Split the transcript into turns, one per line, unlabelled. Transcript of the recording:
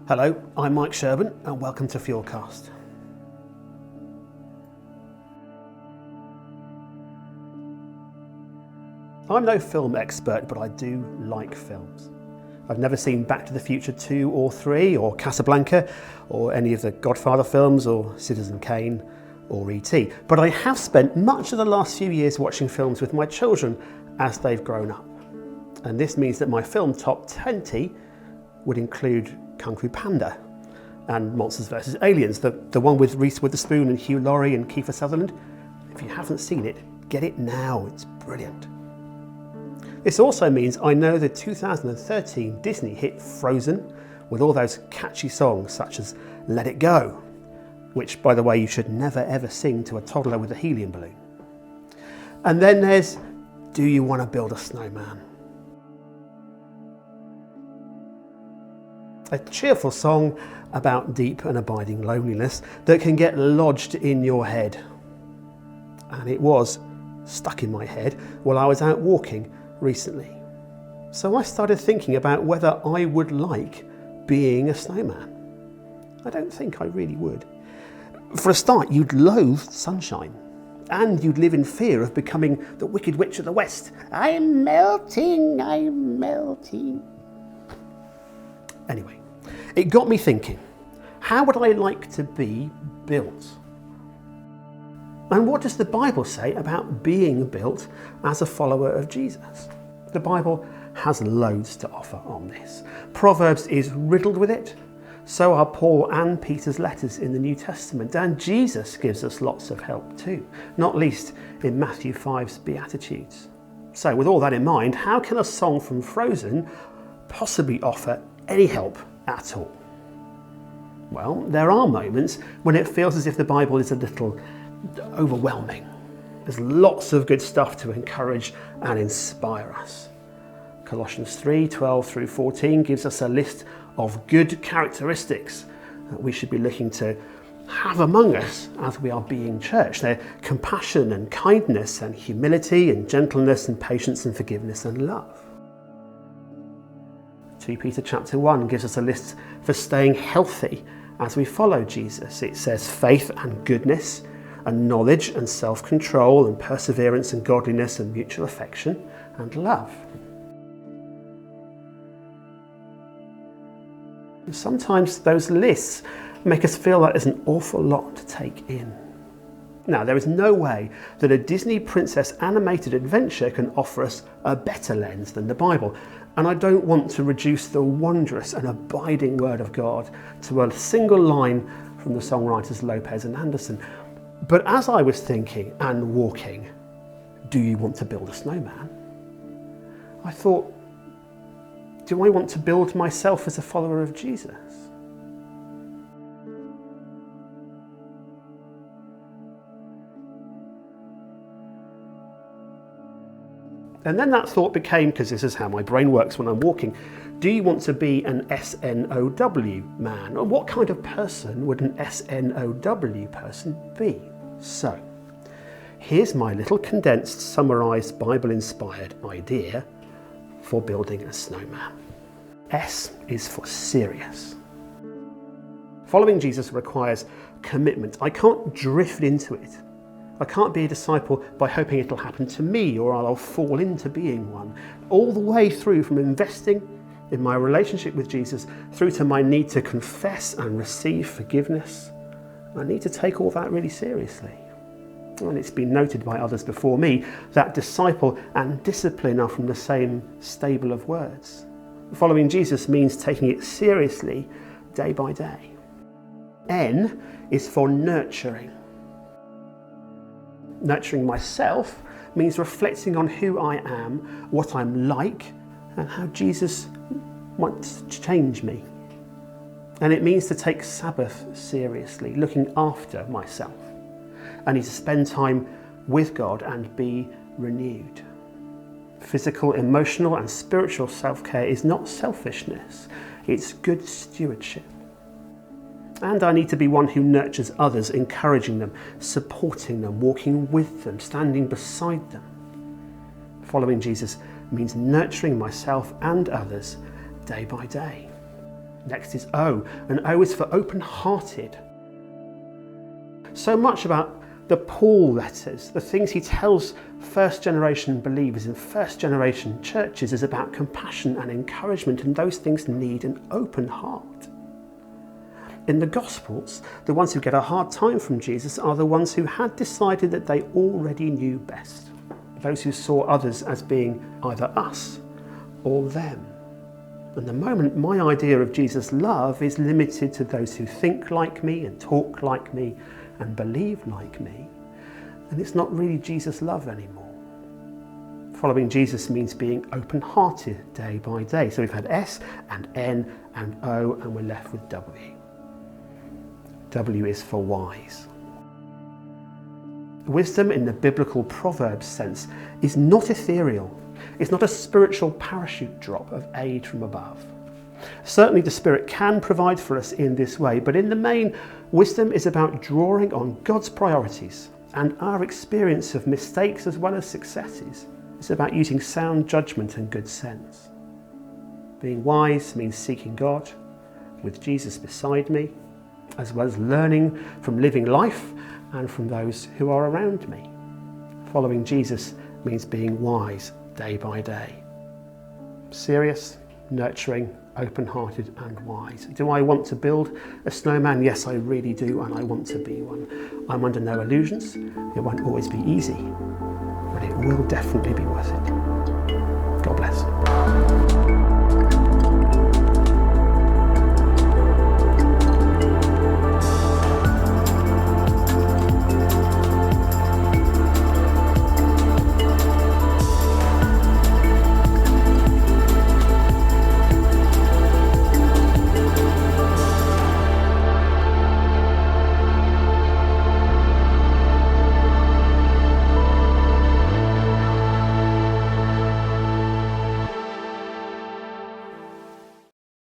Hello, I'm Mike Sherburn and welcome to Fuelcast. I'm no film expert, but I do like films. I've never seen Back to the Future 2 or 3 or Casablanca or any of the Godfather films or Citizen Kane or E.T. But I have spent much of the last few years watching films with my children as they've grown up. And this means that my film top 20 would include Kung Fu Panda and Monsters vs. Aliens, the one with Reese Witherspoon and Hugh Laurie and Kiefer Sutherland. If you haven't seen it, get it now, it's brilliant. This also means I know the 2013 Disney hit Frozen with all those catchy songs such as Let It Go, which, by the way, you should never ever sing to a toddler with a helium balloon. And then there's Do You Want to Build a Snowman? A cheerful song about deep and abiding loneliness that can get lodged in your head. And it was stuck in my head while I was out walking recently. So I started thinking about whether I would like being a snowman. I don't think I really would. For a start, you'd loathe sunshine and you'd live in fear of becoming the Wicked Witch of the West. I'm melting, I'm melting. Anyway, it got me thinking, how would I like to be built? And what does the Bible say about being built as a follower of Jesus? The Bible has loads to offer on this. Proverbs is riddled with it. So are Paul and Peter's letters in the New Testament. And Jesus gives us lots of help too, not least in Matthew 5's Beatitudes. So with all that in mind, how can a song from Frozen possibly offer any help at all? Well, there are moments when it feels as if the Bible is a little overwhelming. There's lots of good stuff to encourage and inspire us. Colossians 3:12 through 14 gives us a list of good characteristics that we should be looking to have among us as we are being church. They're compassion and kindness and humility and gentleness and patience and forgiveness and love. 2 Peter chapter 1 gives us a list for staying healthy as we follow Jesus. It says faith and goodness and knowledge and self-control and perseverance and godliness and mutual affection and love. Sometimes those lists make us feel like there's an awful lot to take in. Now, there is no way that a Disney princess animated adventure can offer us a better lens than the Bible. And I don't want to reduce the wondrous and abiding Word of God to a single line from the songwriters Lopez and Anderson. But as I was thinking and walking, do you want to build a snowman? I thought, do I want to build myself as a follower of Jesus? And then that thought became, because this is how my brain works when I'm walking, do you want to be an SNOW man? Or what kind of person would an SNOW person be? So, here's my little condensed, summarised, Bible-inspired idea for building a snowman. S is for serious. Following Jesus requires commitment. I can't drift into it. I can't be a disciple by hoping it'll happen to me or I'll fall into being one. All the way through from investing in my relationship with Jesus through to my need to confess and receive forgiveness. I need to take all that really seriously. And it's been noted by others before me that disciple and discipline are from the same stable of words. Following Jesus means taking it seriously day by day. N is for nurturing. Nurturing myself means reflecting on who I am, what I'm like, and how Jesus wants to change me. And it means to take Sabbath seriously, looking after myself. I need to spend time with God and be renewed. Physical, emotional, and spiritual self-care is not selfishness, it's good stewardship. And I need to be one who nurtures others, encouraging them, supporting them, walking with them, standing beside them. Following Jesus means nurturing myself and others day by day. Next is O, and O is for open-hearted. So much about the Paul letters, the things he tells first-generation believers in first-generation churches, is about compassion and encouragement, and those things need an open heart. In the Gospels, the ones who get a hard time from Jesus are the ones who had decided that they already knew best, those who saw others as being either us or them. And the moment my idea of Jesus' love is limited to those who think like me and talk like me and believe like me, then it's not really Jesus' love anymore. Following Jesus means being open-hearted day by day. So we've had S and N and O, and we're left with W. W is for wise. Wisdom in the biblical Proverbs sense is not ethereal. It's not a spiritual parachute drop of aid from above. Certainly the Spirit can provide for us in this way, but in the main, wisdom is about drawing on God's priorities and our experience of mistakes as well as successes. It's about using sound judgment and good sense. Being wise means seeking God with Jesus beside me, as well as learning from living life and from those who are around me. Following Jesus means being wise day by day. Serious, nurturing, open-hearted and wise. Do I want to build a snowman? Yes, I really do, and I want to be one. I'm under no illusions. It won't always be easy, but it will definitely be worth it. God bless.